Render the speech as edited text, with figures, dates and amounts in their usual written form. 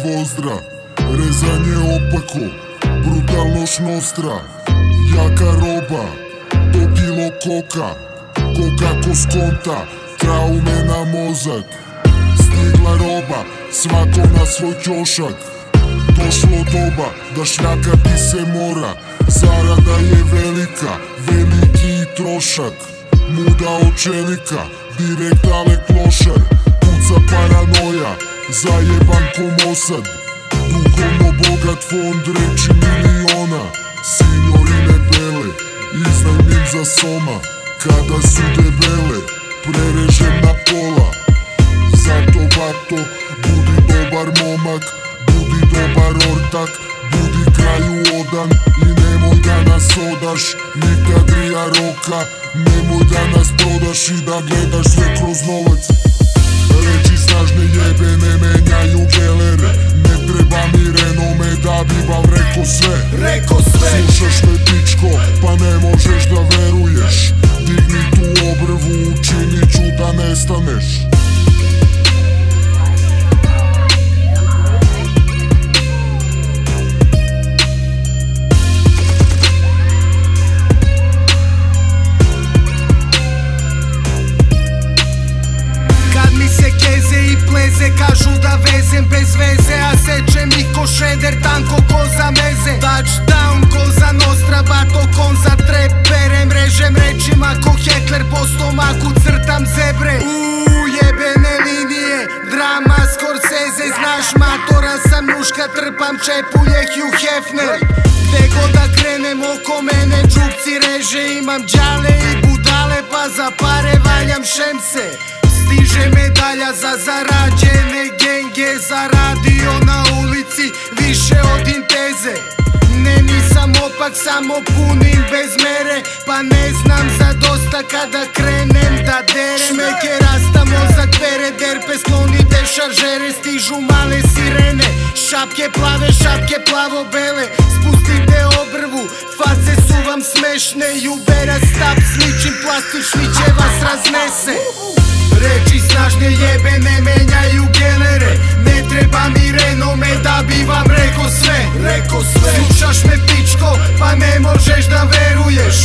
vozdra, rezanje opako, brutalnoš nostra, jaka roba, po kilo koka, ko kako skonta, traume na mozak. Stigla roba, svako na svoj ćošak, došlo doba da šljakati se mora, zarada je velika, veliki i trošak. Muda od čelika, direkt ale klošar, kuca paranoja, zajeban ko Mosad. Duhovno bogat fond, reči miliona, sinjorine bele, iznajmim za soma. Kada su debele, prerežem na pola. Zato bato, budi dobar momak, budi dobar ortak, budi kraju odan i nemoj da nas odaš, nikad rija roka, nemoj da nas prodaš i da gledaš sve kroz novac. Reči snažne jebene menjaju gelere, ne treba mi renome da bi vam rekao sve. Slušaš me pičko, pa ne možeš da veruješ, digni tu obrvu, učinit ću da nestaneš. Kažu da vezem bez veze, a sečem ih ko šeder, tanko ko za meze. Touchdown ko za Nostra, bato kon za trep, perem, režem rečima ko Hekler, po stomaku crtam zebre. Jebene linije, drama Scorsese, znaš matora sam njuška, trpam čepulje Hugh Hefner. Gde god da krenem oko mene džupci reže, imam đale i budale, pa za pare valjam šemse. Stiže medalja za zarađene genge, zaradio na ulici više od Inteze. Ne, nisam opak, samo punim bez mere, pa ne znam za dosta kada krenem da derem. Šmeke rasta, mozak pere, derpe sklonite šaržere, stižu male sirene, šapke plave, šapke plavo-bele, spustite obrvu, face su vam smešne, Jubera stap sličim plastični će vas raznese. Reči snažne jebene menjaju gelere, ne treba mi renome da bi vam rekao sve. Slušaš me pičko, pa ne možeš da veruješ,